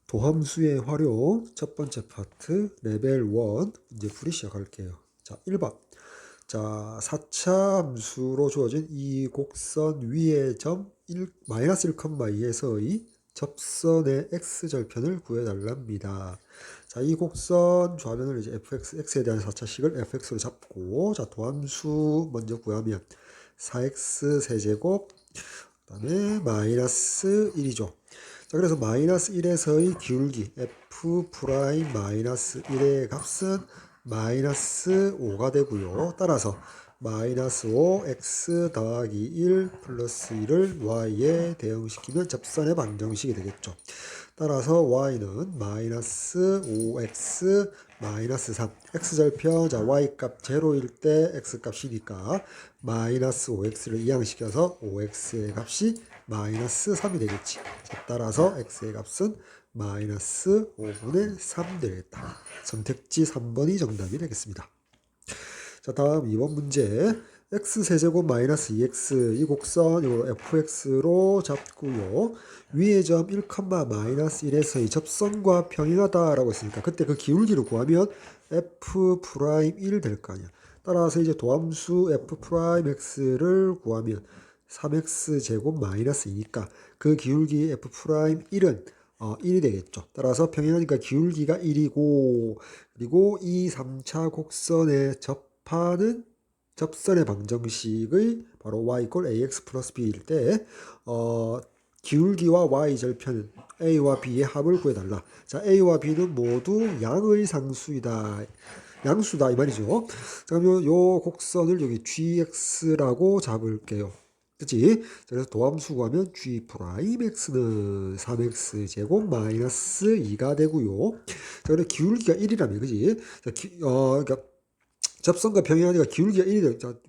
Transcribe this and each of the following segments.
도함수의 활용 첫 번째 파트 레벨 1 문제 풀이 시작할게요. 자, 1번. 자, 4차 함수로 주어진 이 곡선 위의 점 마이너스 1,2에서의 접선의 x절편을 구해달랍니다. 자, 이 곡선 좌변을 이제 fx, x에 대한 4차식을 fx로 잡고, 자, 도함수 먼저 구하면 4x 세제곱, 그 다음에 마이너스 1이죠. 자, 그래서 마이너스 1에서의 기울기 f 프라임 마이너스 1의 값은 마이너스 5가 되고요. 따라서 마이너스 5 x 더하기 1 플러스 1을 y에 대응시키면 접선의 방정식이 되겠죠. 따라서 y는 마이너스 5x 마이너스 3 x절편, 자 y값 제로일 때 x값이니까 마이너스 5x를 이항시켜서 5x의 값이 마이너스 3이 되겠지. 자, 따라서 x의 값은 마이너스 5분의 3 되겠다. 선택지 3번이 정답이 되겠습니다. 자, 다음 2번 문제. x세제곱 마이너스 2x 이 곡선 이거 fx로 잡고요. 위의 점 1, 마이너스 1에서의 접선과 평행하다라고 했으니까 그때 그 기울기를 구하면 f 프라임 1 될 거 아니야. 따라서 이제 도함수 f 프라임 x를 구하면 3x 제곱 마이너스 2니까 그 기울기 f 프라임 1은 1이 되겠죠. 따라서 평행하니까 기울기가 1이고, 그리고 이 3차 곡선의 접하는 접선의 방정식의 바로 y 이퀄 ax 플러스 b일 때 기울기와 y절편은 a와 b의 합을 구해달라. 자, a와 b는 모두 양의 상수이다. 양수다 이 말이죠. 자, 그러면 요 곡선을 여기 gx라고 잡을게요. 그치? 그래서 도함수 구하면 g 프라임 x는 3x 제곱 마이너스 2가 되고요. 자, 그래 기울기가 1이라면 그지? 자, 그러니까 접선과 평행하니까 기울기가 1이 되죠.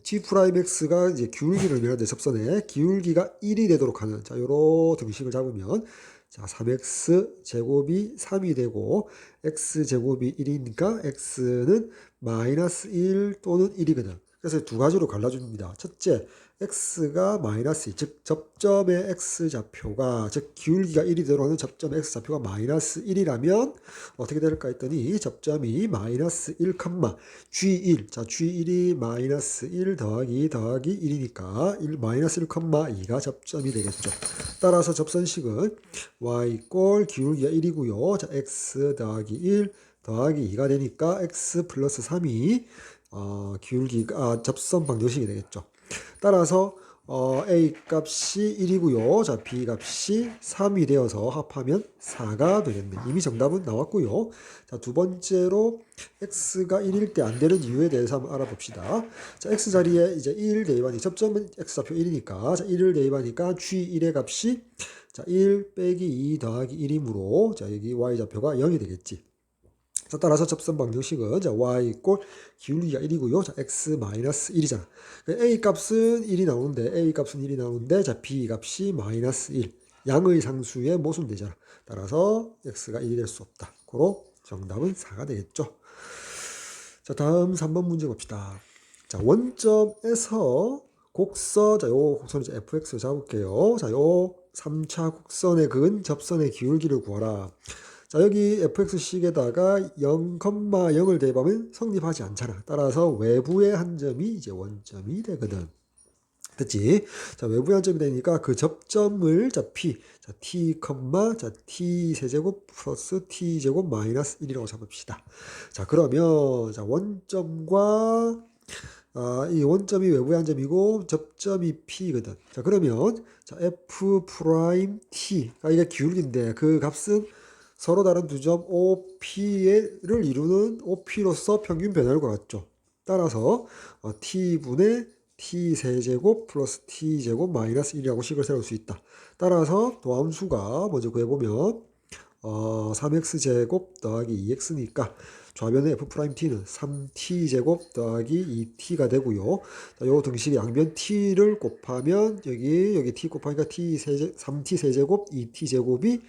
g 프라임 x가 이제 기울기를 의미하는데 접선에 기울기가 1이 되도록 하는 자, 요런 등식을 잡으면 자, 3x 제곱이 3이 되고 x 제곱이 1이니까 x는 마이너스 1 또는 1이거든. 그래서 두 가지로 갈라줍니다. 첫째, x가 마이너스 2, 즉 접점의 x좌표가 즉 기울기가 1이 되도록 하는 접점의 x좌표가 마이너스 1이라면 어떻게 될까 했더니 접점이 마이너스 1, g1 자 g1이 마이너스 1 더하기 1이니까 1 마이너스 1,2가 접점이 되겠죠. 따라서 접선식은 y 이꼴 기울기가 1이고요. 자 x 더하기 1 더하기 2가 되니까 x 플러스 3이 기울기가 접선 방정식이 되겠죠. 따라서 a 값이 1이고요. 자 b 값이 3이 되어서 합하면 4가 되겠네. 이미 정답은 나왔고요. 자, 두 번째로 x가 1일 때 안 되는 이유에 대해서 한번 알아봅시다. 자, x 자리에 이제 1 대입하니 접점은 x좌표 1이니까 자 1을 대입하니까 g1의 값이 자 1 빼기 2 더하기 1이므로 자 여기 y좌표가 0이 되겠지. 자, 따라서 접선 방정식은 자 y 이꼴 기울기가 1이고요. 자 x 마이너스 1이잖아. a 값은 1이 나오는데 자 b 값이 마이너스 1. 양의 상수에 모순되잖아. 따라서 x가 1이 될 수 없다. 고로 정답은 4가 되겠죠. 자, 다음 3번 문제 봅시다. 자, 원점에서 곡선, 자, 요 곡선을 이제 fx로 잡을게요. 자, 요 3차 곡선에 그은 접선의 기울기를 구하라. 자, 여기 fx식에다가 0,0을 대입하면 성립하지 않잖아. 따라서 외부의 한 점이 이제 원점이 되거든. 됐지? 자, 외부의 한 점이 되니까 그 접점을 자 p, 자 t, 자 t 세제곱 플러스 t 제곱 마이너스 1이라고 잡읍시다. 자, 그러면 자 원점과 이 원점이 외부의 한 점이고 접점이 p거든. 자, 그러면 자 f 프라임 t가 이게 기울기인데 그 값은 서로 다른 두 점 OP를 이루는 OP로서 평균 변화를 구했죠. 따라서 T분의 T세제곱 플러스 T제곱 마이너스 1이라고 식을 세울 수 있다. 따라서 도함수가 먼저 구해보면 3x제곱 더하기 2x니까 좌변의 f't는 3t제곱 더하기 2t가 되고요. 자, 요 등식의 양변 t를 곱하면 여기 t 곱하니까 3t세제곱 2t제곱이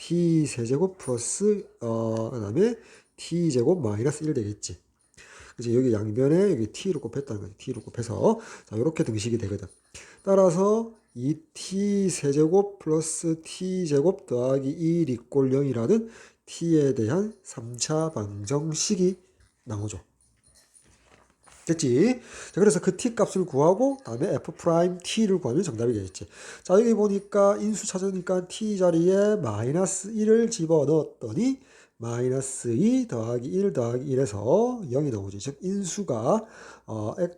t세제곱 플러스 그다음에 t제곱 마이너스 1 되겠지. 그치? 여기 양변에 여기 t를 곱했다는 거지. t를 곱해서 자 이렇게 등식이 되거든. 따라서 2t 세제곱 플러스 t제곱 더하기 1 이꼴 0이라는 t에 대한 3차 방정식이 나오죠. 됐지? 자, 그래서 그 t 값을 구하고 다음에 f 프라임 t를 구하면 정답이 되겠지. 자, 여기 보니까 인수 찾으니까 t 자리에 마이너스 1을 집어넣었더니 마이너스 2 더하기 1 더하기 1에서 0이 나오지. 즉 인수가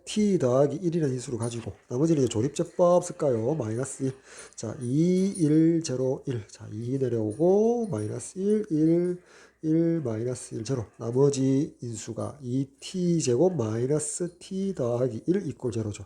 t 더하기 1이라는 인수를 가지고 나머지는 이제 조립제법 쓸까요? 마이너스 1. 자, 2, 1, 0, 1. 자, 2 내려오고 마이너스 1, 1, 1 마이너스 1 제로. 나머지 인수가 2t제곱 마이너스 t 더하기 1 이꼴 제로죠.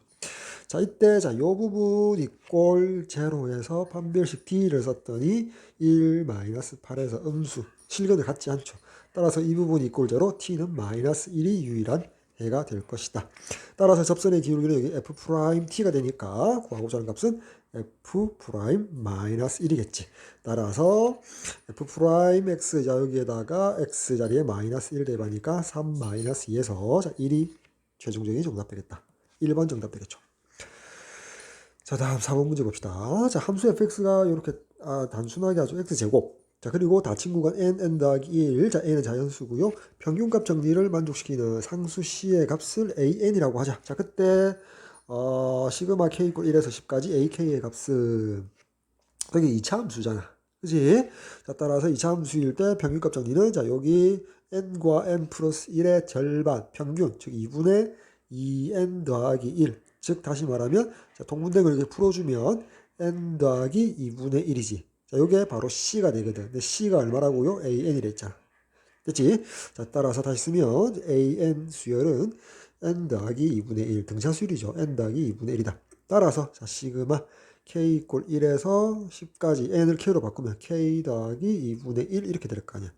자, 이때 자, 요 부분 이꼴 제로에서 판별식 d를 썼더니 1 마이너스 8에서 음수 실근을 갖지 않죠. 따라서 이 부분 이꼴 제로, t는 마이너스 1이 유일한 해가 될 것이다. 따라서 접선의 기울기는 여기 f 프라임 t가 되니까 구하고자 하는 값은 f 프라임 마이너스 1이겠지. 따라서 f 프라임 x 자 여기에다가 x 자리에 마이너스 1 대입하니까 3 마이너스 2에서 자 1이 최종적인 정답 되겠다. 1번 정답 되겠죠. 자, 다음 4번 문제 봅시다. 자, 함수 fx가 이렇게 단순하게 아주 x제곱. 자, 그리고 다친 구간 n 더하기 1. 자, n은 자연수고요. 평균값 정리를 만족시키는 상수 c의 값을 an이라고 하자. 자, 그때 시그마 k 이퀄 1에서 10까지 ak의 값은 여기 2차 함수잖아. 그지? 자, 따라서 2차 함수일 때 평균값 정리는 자, 여기 n과 n 플러스 1의 절반, 평균, 즉 2분의 2n 더하기 1. 즉 다시 말하면 자, 동문댕을 이렇게 풀어주면 n 더하기 2분의 1이지. 자, 요게 바로 c가 되거든. 근데 c가 얼마라고요? an이라 했잖아. 됐지? 자, 따라서 다시 쓰면 an 수열은 n 더하기 2분의 1 등차수열이죠. n 더하기 2분의 1이다. 따라서 자, 시그마 k 이꼴 1에서 10까지 n을 k로 바꾸면 k 더하기 2분의 1 이렇게 될 거 아니야.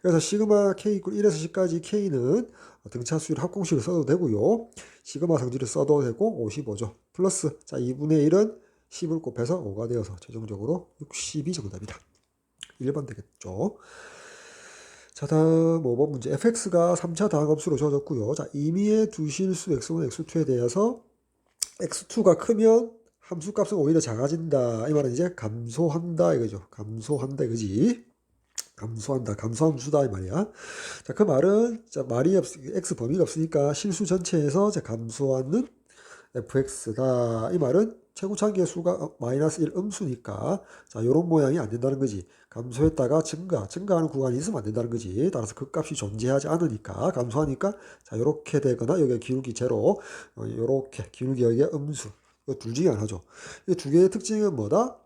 그래서 시그마 k 이꼴 1에서 10까지 k는 등차수열 합공식을 써도 되고요. 시그마 성질을 써도 되고 55죠. 플러스 자 2분의 1은 10을 곱해서 5가 되어서 최종적으로 60이 정답이다. 1번 되겠죠. 자, 다음 5번 문제. fx가 3차 다항함수로 주어졌고요. 자, 임의의 두 실수 x1, x2에 대해서 x2가 크면 함수값은 오히려 작아진다. 이 말은 이제 감소한다 이거죠. 감소한다 이거지. 감소한다. 감소함수다 이 말이야. 자, 그 말은 자, x 범위가 없으니까 실수 전체에서 자, 감소하는 fx다. 이 말은 최고차기의 수가 마이너스 1 음수니까 자, 요런 모양이 안 된다는 거지. 감소했다가 증가하는 구간이 있으면 안 된다는 거지. 따라서 그 값이 존재하지 않으니까 감소하니까 자, 요렇게 되거나 여기에 기울기 제로, 요렇게 기울기 여기에 음수. 둘 중에 하나죠. 이 두 개의 특징은 뭐다?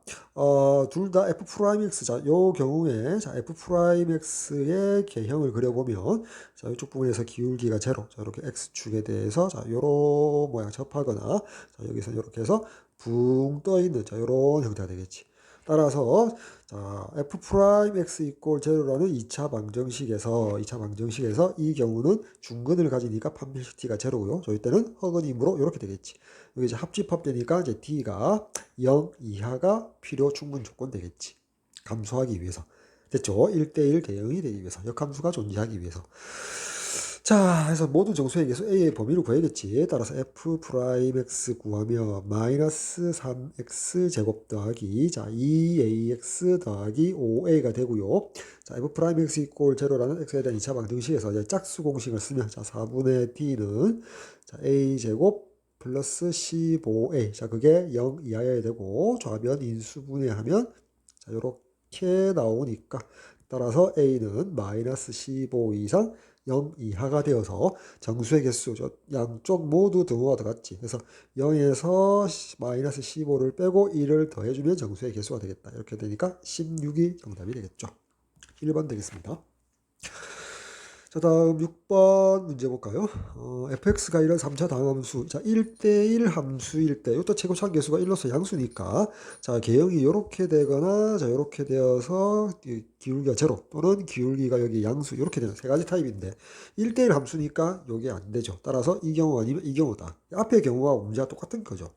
둘 다 f 프라임 x. 자, 요 경우에 자, f 프라임 x의 개형을 그려보면 자, 이쪽 부분에서 기울기가 제로. 자, 이렇게 x축에 대해서 자, 요런 모양 접하거나 자, 여기서 이렇게 해서 붕 떠 있는 자, 요런 형태가 되겠지. 따라서 자, f 프라임 x 이꼴 제로라는 2차 방정식에서 이 경우는 중근을 가지니까 판별식 t가 제로고요. 저희 때는 허근이므로 이렇게 되겠지. 여기 이제 합집합되니까 이제 t가 0 이하가 필요 충분 조건 되겠지. 감소하기 위해서. 됐죠? 1대1 대응이 되기 위해서. 역함수가 존재하기 위해서. 자, 그래서 모든 정수의 개수 a의 범위를 구해야겠지. 따라서 f 프라임 x 구하면 마이너스 3x 제곱 더하기 자 2ax 더하기 5a가 되고요. 자, f 프라임 x 이꼴 제로라는 x에 대한 2차 방정식에서 이제 짝수 공식을 쓰면 자 4분의 t는 자 a 제곱 플러스 15a. 자, 그게 0 이하여야 되고 좌변 인수분해하면 자 요렇게 나오니까 따라서 a는 마이너스 15 이상 0 이하가 되어서 정수의 개수 양쪽 모두 등호가 들어갔지. 그래서 0에서 마이너스 15를 빼고 1을 더해주면 정수의 개수가 되겠다. 이렇게 되니까 16이 정답이 되겠죠. 1번 되겠습니다. 자, 다음 6번 문제 볼까요? fx가 이런 3차 다항함수. 자, 1대1 함수일 때, 이것도 최고차항 개수가 1로서 양수니까, 자, 개형이 이렇게 되거나, 자, 이렇게 되어서 기울기가 제로 또는 기울기가 여기 양수, 이렇게 되는 세 가지 타입인데, 1대1 함수니까 이게 안 되죠. 따라서 이 경우 아니면 이 경우다. 앞의 경우와 문제가 똑같은 거죠.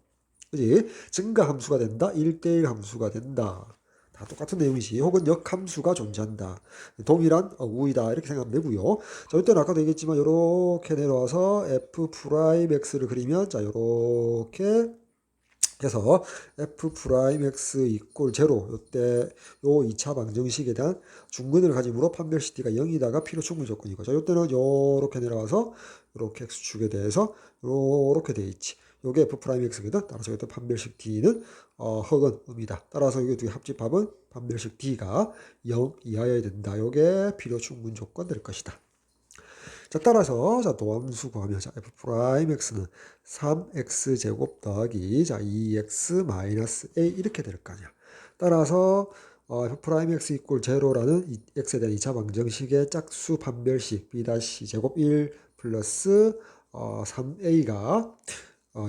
그지? 증가 함수가 된다, 1대1 함수가 된다. 다 똑같은 내용이지. 혹은 역함수가 존재한다. 동일한 우이다. 이렇게 생각하면 되고요. 자, 이때는 아까도 얘기했지만 이렇게 내려와서 f 프라임 x를 그리면 자, 이렇게 그래서 f'(x) 이꼴 제로 요때 요 2차 방정식에 대한 중근을 가짐으로 판별식 d가 0이다가 필요 충분 조건이고, 자 요때는 요렇게 내려와서 요렇게 x축에 대해서 요렇게 돼 있지. 요게 f'(x거든. 따라서 요때 판별식 d는 흑은 음이다. 따라서 이게 두 개 합집합은 판별식 d가 0 이하여야 된다. 요게 필요 충분 조건 될 것이다. 자, 따라서 자 도함수 구하면 자 f'x는 3x 제곱 더하기 자 2x 마이너스 a 이렇게 될 거 아니야. 따라서 f'x 이꼴 제로라는 x에 대한 2차 방정식의 짝수 판별식 b 제곱 1 플러스 3a가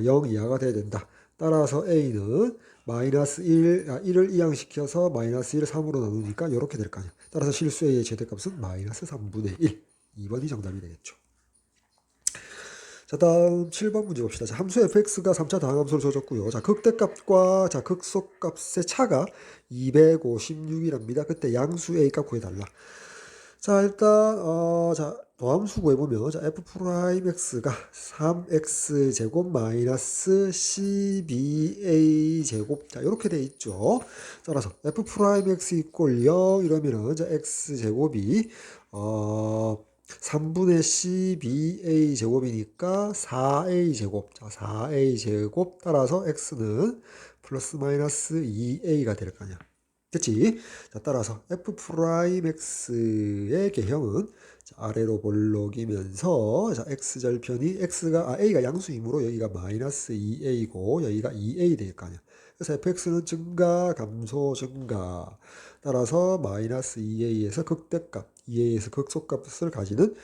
0 이하가 돼야 된다. 따라서 a는 마이너스 1을 이항시켜서 마이너스 1을 3으로 나누니까 이렇게 될 거 아니야. 따라서 실수 a의 최대값은 마이너스 3분의 1. 2번이 정답이 되겠죠. 자, 다음 7번 문제 봅시다. 자, 함수 fx가 3차 다항함수를 줘줬고요. 자, 극대값과 자, 극소값의 차가 256이랍니다. 그때 양수 a 값 구해달라. 자, 일단 자, 도함수 구해보면 자, f'x가 3x 제곱 마이너스 12a 제곱 자, 이렇게 돼 있죠. 따라서 f'x 이꼴 0 이러면은 자, x 제곱이 3분의 12a 제곱이니까 4a 제곱. 자, 4a 제곱 따라서 x는 플러스 마이너스 2a가 될 거 아니야. 됐지? 자, 따라서 f'x의 개형은 자, 아래로 볼록이면서 자, x절편이 a가 양수이므로 여기가 마이너스 2a고 여기가 2a 될 거 아니야. 그래서 fx는 증가, 감소, 증가. 따라서 마이너스 2a에서 극대값, 2a에서 극소값을 가지는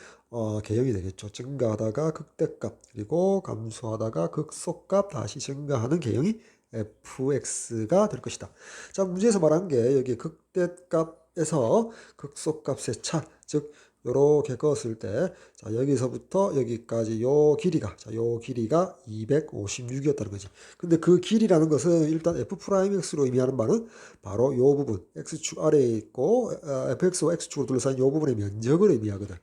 개형이 되겠죠. 증가하다가 극대값, 그리고 감소하다가 극소값, 다시 증가하는 개형이 fx가 될 것이다. 자, 문제에서 말한 게 여기 극대값에서 극소값의 차, 즉 요렇게 그었을 때, 자, 여기서부터 여기까지 요 길이가, 자, 요 길이가 256이었다는 거지. 근데 그 길이라는 것은 일단 f'x로 의미하는 바는 바로 요 부분, x축 아래에 있고, fx와 x축으로 둘러싸인 요 부분의 면적을 의미하거든.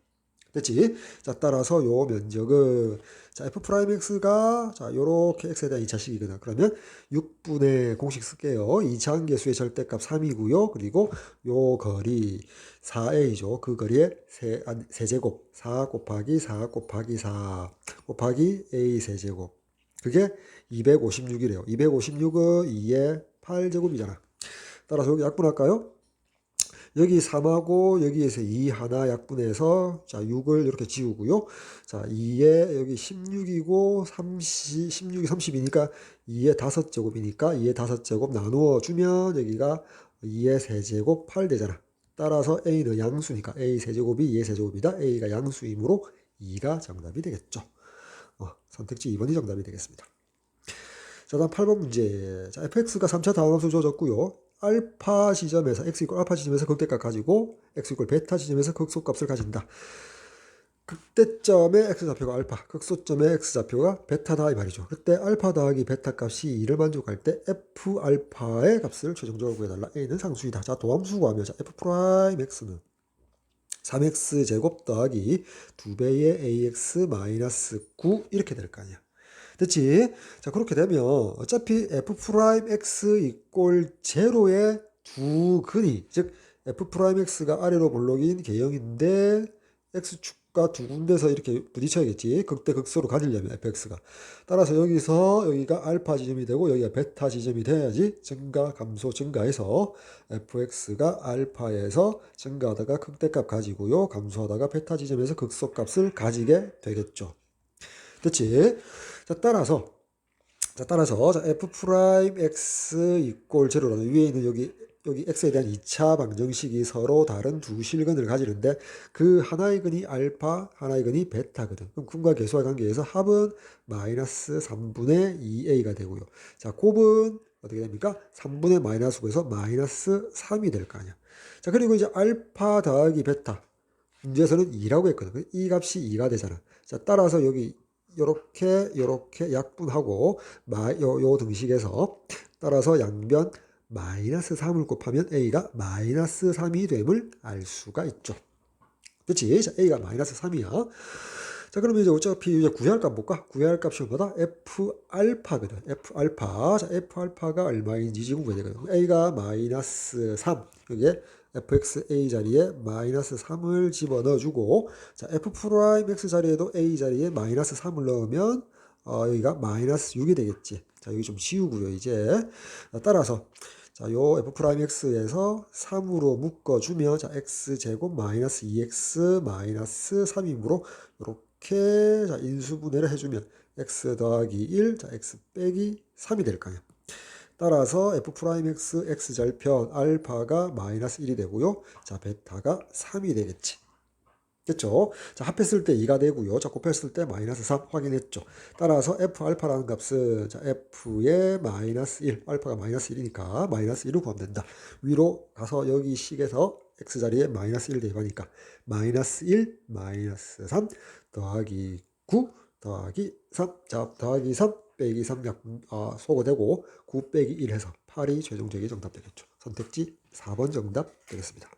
됐지? 자, 따라서 요 면적은, 자, f'x가, 자, 요렇게 x에 대한 2차식이거든. 그러면 6분의 공식 쓸게요. 2차 함계수의 절대값 3이고요. 그리고 요 거리 4a죠. 그 거리의 세제곱. 4 곱하기 4 곱하기 4 곱하기 a 세제곱. 그게 256이래요. 256은 2의 8제곱이잖아. 따라서 여기 약분할까요? 여기 3하고 여기에서 2 하나 약분해서 자 6을 이렇게 지우고요. 자 2에 여기 16이고 16이 30이니까 2의 5제곱이니까 2의 5제곱 나누어 주면 여기가 2의 세제곱 8 되잖아. 따라서 a는 양수니까 a 세제곱이 2의 세제곱이다. a가 양수이므로 2가 정답이 되겠죠. 선택지 2번이 정답이 되겠습니다. 자, 다음 8번 문제. 자, fx가 3차 다항함수 주어졌고요. 알파 지점에서 x 이퀄 알파 지점에서 극대값 가지고 x 이퀄 베타 지점에서 극소값을 가진다. 극대점의 x좌표가 알파, 극소점의 x좌표가 베타다 이 말이죠. 그때 알파 더하기 베타 값이 2를 만족할 때 f 알파의 값을 최종적으로 구해달라. a는 상수이다. 자, 도함수 구하면 자, f'x는 3x 제곱 더하기 2배의 ax 마이너스 9 이렇게 될 거 아니야. 됐지? 자, 그렇게 되면 어차피 f'x 이꼴 제로의 두 근이, 즉 f'x가 아래로 볼록인 개형인데 x축과 두 군데서 이렇게 부딪혀야겠지. 극대 극소로 가지려면 fx가. 따라서 여기서 여기가 알파 지점이 되고 여기가 베타 지점이 돼야지 증가, 감소, 증가해서 fx가 알파에서 증가하다가 극대값 가지고요. 감소하다가 베타 지점에서 극소값을 가지게 되겠죠. 됐지? 자, 따라서 자, f'x 이꼴 제로라는 위에 있는 여기 x에 대한 2차 방정식이 서로 다른 두 실근을 가지는데 그 하나의 근이 알파, 하나의 근이 베타거든. 그럼 근과 계수와 관계에서 합은 마이너스 3분의 2a가 되고요. 자, 곱은 어떻게 됩니까? 3분의 마이너스 9에서 마이너스 3이 될 거 아니야. 자, 그리고 이제 알파 더하기 베타. 문제에서는 2라고 했거든. 이 값이 2가 되잖아. 자, 따라서 여기 요렇게 약분하고 요 등식에서 따라서 양변 마이너스 3을 곱하면 a가 마이너스 3이 됨을 알 수가 있죠. 그렇지? 자, a가 마이너스 3이야. 자, 그러면 이제 어차피 이제 구할 값 볼까? 구할 값이 뭐다? F 알파거든. F 알파. 자, F 알파가 얼마인지 지금 구해야 되거든. A가 마이너스 3. 여기에 fxa 자리에 마이너스 3을 집어넣어주고, 자, f 프라임 x 자리에도 a 자리에 마이너스 3을 넣으면 여기가 마이너스 6이 되겠지. 자, 여기 좀 지우고요, 이제. 자, 따라서 자, 요 f 프라임 x에서 3으로 묶어주면, 자, x 제곱 마이너스 2x 마이너스 3이므로 이렇게 자, 인수분해를 해주면 x 더하기 1, 자, x 빼기 3이 될 거예요. 따라서 f 프라임 x x절편 알파가 마이너스 1이 되고요. 자, 베타가 3이 되겠지. 됐죠? 자, 합했을 때 2가 되고요. 자, 곱했을 때 마이너스 3 확인했죠. 따라서 f 알파라는 값은 자, f의 마이너스 1, 알파가 마이너스 1이니까 마이너스 1을 구하면 된다. 위로 가서 여기 식에서 x 자리에 마이너스 1 대입하니까 마이너스 1, 마이너스 3 더하기 9 더하기 3. 자, 더하기 3 빼기 3 소거되고 9 빼기 1 해서 8이 최종적인 정답 되겠죠. 선택지 4번 정답 되겠습니다.